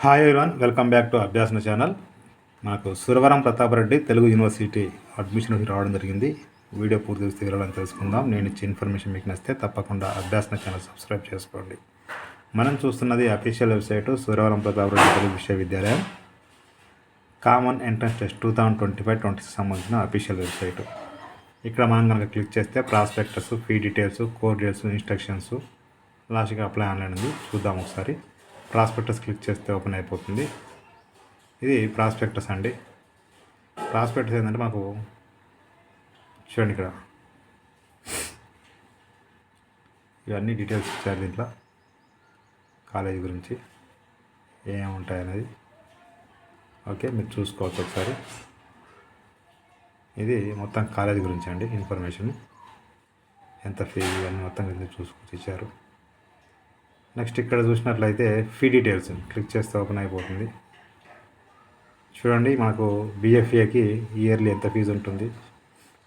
Hi everyone, welcome back to Abhyasana channel. నాకు Suravaram Pratapareddy Telugu university admission రావడం జరిగింది. వీడియో పూర్తి వివరాలను తెలుసుకుందాం. నేను ఇచ్చే ఇన్ఫర్మేషన్ మీకు నచ్చితే తప్పకుండా అభ్యాసన ఛానల్ సబ్స్క్రైబ్ చేసుకోండి. మనం చూస్తున్నది అఫీషియల్ వెబ్సైటు సురవరం ప్రతాపరెడ్డి తెలుగు విశ్వవిద్యాలయం కామన్ ఎంట్రన్స్ టెస్ట్ 2025-26 సంబంధించిన అఫీషియల్ వెబ్సైటు. ఇక్కడ మనం కనుక క్లిక్ చేస్తే prospectus, fee details, core details, instructions, లాస్ట్గా అప్లై ఆన్లైన్ ఉంది. చూద్దాం ఒకసారి. ప్రాస్పెక్టస్ క్లిక్ చేస్తే ఓపెన్ అయిపోతుంది. ఇది ప్రాస్పెక్టస్ అండి. ప్రాస్పెక్టస్ ఏంటంటే మాకు చూడండి, ఇక్కడ ఇవన్నీ డీటెయిల్స్ ఇచ్చారు. దీంట్లో కాలేజీ గురించి ఏమేమి ఉంటాయనేది ఓకే, మీరు చూసుకోవచ్చు ఒకసారి. ఇది మొత్తం కాలేజీ గురించి అండి, ఇన్ఫర్మేషన్, ఎంత ఫీజు, ఇవన్నీ మొత్తం చూసుకొచ్చి ఇచ్చారు. నెక్స్ట్ ఇక్కడ చూసినట్లయితే ఫీ డీటెయిల్స్ క్లిక్ చేస్తే ఓపెన్ అయిపోతుంది. చూడండి, మనకు బీఎఫ్ఏకి ఇయర్లీ ఎంత ఫీజు ఉంటుంది,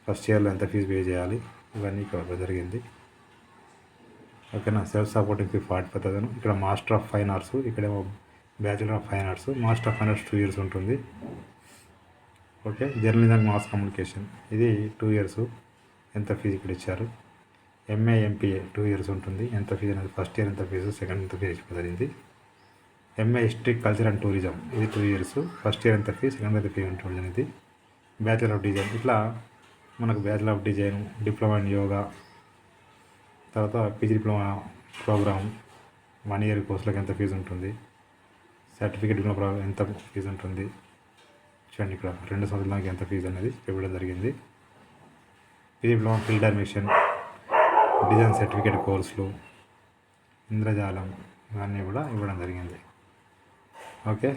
ఫస్ట్ ఇయర్లో ఎంత ఫీజు పే చేయాలి, ఇవన్నీ ఇక్కడ జరిగింది. ఓకేనా. Self supporting fee 45,000. ఇక్కడ మాస్టర్ ఆఫ్ ఫైన్ ఆర్ట్స్, ఇక్కడేమో bachelor of fine arts. Master of fine arts 2 years ఉంటుంది. Okay. Journalism and mass communication ఇది 2 years. ఎంత ఫీజు ఇక్కడ ఇచ్చారు. ఎంఏ ఎంపీఏ 2 years ఉంటుంది. ఎంత ఫీజు అనేది ఫస్ట్ ఇయర్ ఎంత ఫీజు, సెకండ్ ఎంత ఫీజు జరిగింది. MA history culture and tourism ఇది 2 years. ఫస్ట్ ఇయర్ ఎంత ఫీజు, సెకండ్ ఎంత ఫీజు ఉంటుంది అనేది. బ్యాచిలర్ ఆఫ్ డిజైన్ ఇట్లా మనకు bachelor of design, diploma in yoga, తర్వాత పీజీ డిప్లొమా ప్రోగ్రామ్ 1 year కోర్సులకు ఎంత ఫీజు ఉంటుంది. సర్టిఫికేట్ డిప్లొమా ప్రోగ్రామ్ ఎంత ఫీజు ఉంటుంది. చూడండి, ఇక్కడ 2 సంవత్సరాలకి ఎంత ఫీజు అనేది ఇవ్వడం జరిగింది. PG diploma field admission, design certificate కోర్సులు, ఇంద్రజాలం ఇవన్నీ కూడా ఇవ్వడం జరిగింది. ఓకే.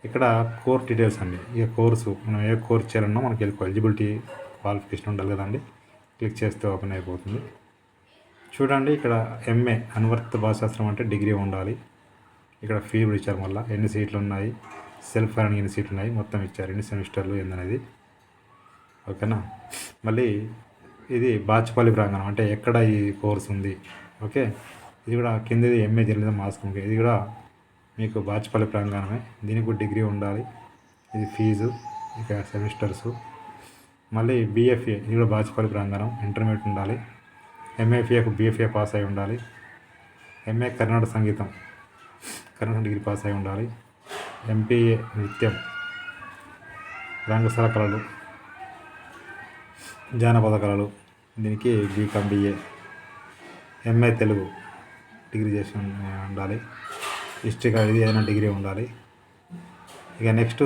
ఇక్కడ కోర్స్ డీటెయిల్స్ అండి. ఈ కోర్సు మనం ఏ కోర్స్ చేయాలన్నా మనకి ఎలిజిబిలిటీ క్వాలిఫికేషన్ ఉండాలి కదండి. క్లిక్ చేస్తే ఓపెన్ అయిపోతుంది. చూడండి, ఇక్కడ ఎంఏ అనువర్తిత భాషాశాస్త్రం అంటే డిగ్రీ ఉండాలి. ఇక్కడ ఫీ కూడా ఇచ్చారు. మళ్ళీ ఎన్ని సీట్లు ఉన్నాయి, సెల్ఫ్ ఫైనాన్స్ ఎన్ని సీట్లు ఉన్నాయి, మొత్తం ఇచ్చారు. ఎన్ని సెమిస్టర్లు ఏందనేది. ఓకేనా. మళ్ళీ ఇది బాచుపల్లి ప్రాంగణం అంటే ఎక్కడ ఈ కోర్స్ ఉంది. ఓకే. ఇది కూడా కిందది ఎంఏ జర్నలిజం మాస్ కమ్యూనికేషన్, ఇది కూడా మీకు బాచుపల్లి ప్రాంగణమే. దీనికి కూడా డిగ్రీ ఉండాలి. ఇది ఫీజు, ఇక సెమిస్టర్సు. మళ్ళీ బీఎఫ్ఏ ఇది కూడా బాచుపల్లి ప్రాంగణం, ఇంటర్మీడియట్ ఉండాలి. ఎంఏఫ్ఏకు బీఎఫ్ఏ పాస్ అయి ఉండాలి. ఎంఏ కర్ణాటక సంగీతం కర్ణాటక డిగ్రీ పాస్ అయి ఉండాలి. ఎంపీఏ నృత్యం, రంగస్థల కళలు, జానపద కళలు, దీనికి BCom BA. MA Telugu degree చేసి ఉండాలి. హిస్టరీ ఇది ఏదైనా డిగ్రీ ఉండాలి. ఇక నెక్స్ట్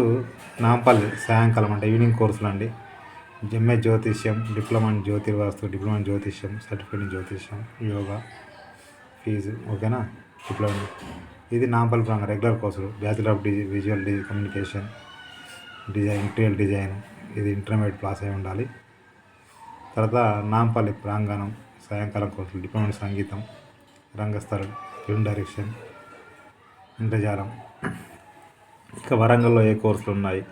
నాంపల్లి సాయంకాలం అంటే ఈవినింగ్ కోర్సులు అండి. ఎంఏ జ్యోతిష్యం, డిప్లొమా ఇన్ జ్యోతిర్వాస్తు, డిప్లొమా ఇన్ జ్యోతిష్యం, సర్టిఫికేట్ ఇన్ జ్యోతిష్యం, యోగా, ఫీజు. ఓకేనా. డిప్లొమా ఇది నాంపల్లి ప్రాంగణం రెగ్యులర్ కోర్సులు. Bachelor of visual communication, design, interior design ఇది ఇంటర్మీడియట్ పాస్ అయి ఉండాలి. తర్వాత నాంపల్లి ప్రాంగణం సాయంకాలం కోర్సులు, డిప్లొమా ఇన్ సంగీతం, రంగస్థలం, ఫిల్మ్ డైరెక్షన్, ఇంద్రజాలం. ఇక వరంగల్లో ఏ కోర్సులు ఉన్నాయి,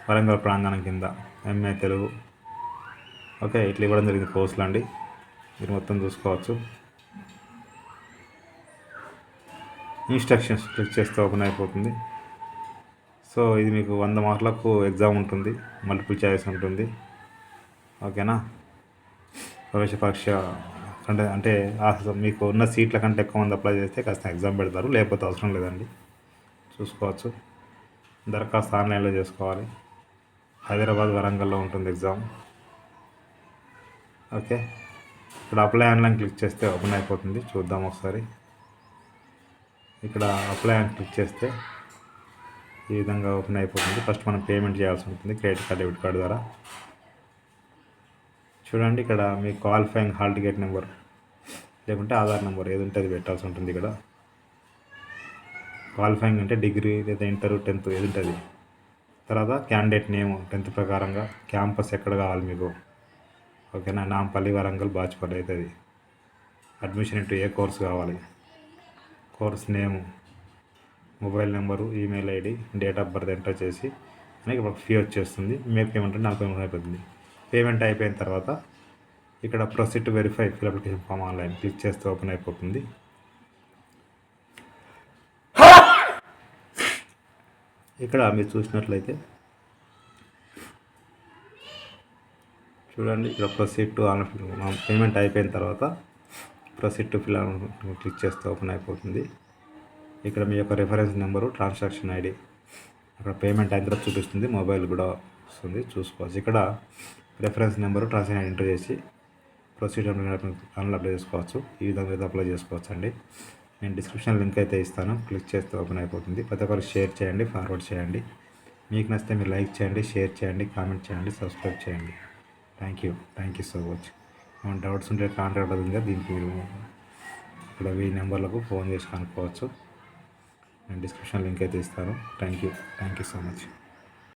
వరంగల్ ప్రాంగణం కింద ఎంఏ తెలుగు. ఓకే, ఇట్లా ఇవ్వడం జరిగింది కోర్సులు అండి. మీరు మొత్తం చూసుకోవచ్చు. ఇన్స్ట్రక్షన్స్ క్లిక్ చేస్తే ఓపెన్ అయిపోతుంది. సో ఇది మీకు 100 మార్కులకు ఎగ్జామ్ ఉంటుంది, మల్టిపుల్ చాయిస్ ఉంటుంది. ఓకేనా. ప్రవేశ పరీక్ష అంటే మీకు ఉన్న సీట్ల కంటే ఎక్కువ మంది అప్లై చేస్తే కాస్త ఎగ్జామ్ పెడతారు, లేకపోతే అవసరం లేదండి. చూసుకోవచ్చు. దరఖాస్తు ఆన్లైన్లో చేసుకోవాలి. హైదరాబాద్, వరంగల్లో ఉంటుంది ఎగ్జామ్. ఓకే. ఇక్కడ అప్లై ఆన్లైన్ క్లిక్ చేస్తే ఓపెన్ అయిపోతుంది. చూద్దాం ఒకసారి. ఇక్కడ అప్లై అని క్లిక్ చేస్తే ఈ విధంగా ఓపెన్ అయిపోతుంది. ఫస్ట్ మనం పేమెంట్ చేయాల్సి ఉంటుంది క్రెడిట్ కార్డ్, డెబిట్ కార్డు ద్వారా. చూడండి, ఇక్కడ మీ క్వాలిఫైయింగ్ హాల్ టికెట్ నెంబర్ లేకుంటే ఆధార్ నెంబర్ ఏది ఉంటే అది పెట్టాల్సి ఉంటుంది. ఇక్కడ క్వాలిఫైయింగ్ అంటే డిగ్రీ లేదా ఇంటర్, 10th ఏది ఉంటుంది. తర్వాత క్యాండిడేట్ నేమ్ 10th ప్రకారంగా, క్యాంపస్ ఎక్కడ కావాలి మీకు. ఓకేనా. నాంపల్లి, వరంగల్, బాచుపల్లి అవుతుంది. అడ్మిషన్ ఇంటూ ఏ కోర్సు కావాలి, course name, mobile number, email ID, date of birth enter చేసి మనకి ఒక ఫీ వచ్చేస్తుంది. మే పేమెంట్ 40 అయిపోతుంది. పేమెంట్ అయిపోయిన తర్వాత ఇక్కడ proceed to verify fill application form online click చేస్తే ఓపెన్ అయిపోతుంది. ఇక్కడ మీరు చూసినట్లయితే చూడండి, ఇక్కడ ప్రొసీడ్ టు ఆన్లైన్ పేమెంట్ అయిపోయిన తర్వాత ప్రొసీడ్ టు ఫిల్ క్లిక్ చేస్తే ఓపెన్ అయిపోతుంది. ఇక్కడ మీ యొక్క రిఫరెన్స్ నెంబరు, ట్రాన్సాక్షన్ ఐడి అక్కడ పేమెంట్ అయిన తర్వాత చూపిస్తుంది, మొబైల్ కూడా వస్తుంది, చూసుకోవచ్చు. ఇక్కడ reference number, transaction ID enter చేసి ప్రొసీడ్ ఆన్లైన్ అప్లై చేసుకోవచ్చు. ఈ విధంగా అయితే అప్లై చేసుకోవచ్చు అండి. నేను డిస్క్రిప్షన్ లింక్ అయితే ఇస్తాను, క్లిక్ చేస్తే ఓపెన్ అయిపోతుంది. ప్రతి ఒక్కరు షేర్ చేయండి, ఫార్వర్డ్ చేయండి. మీకు నచ్చితే మీరు లైక్ చేయండి, షేర్ చేయండి, కామెంట్ చేయండి, సబ్స్క్రైబ్ చేయండి. Thank you so much. ఏమైనా డౌట్స్ ఉంటే కాంటాక్ట్ అవుతుందిగా, దీనికి మీరు ఇక్కడ ఈ నెంబర్లకు ఫోన్ చేసి కనుక్కోవచ్చు. నేను డిస్క్రిప్షన్ లింక్ అయితే ఇస్తాను. Thank you so much.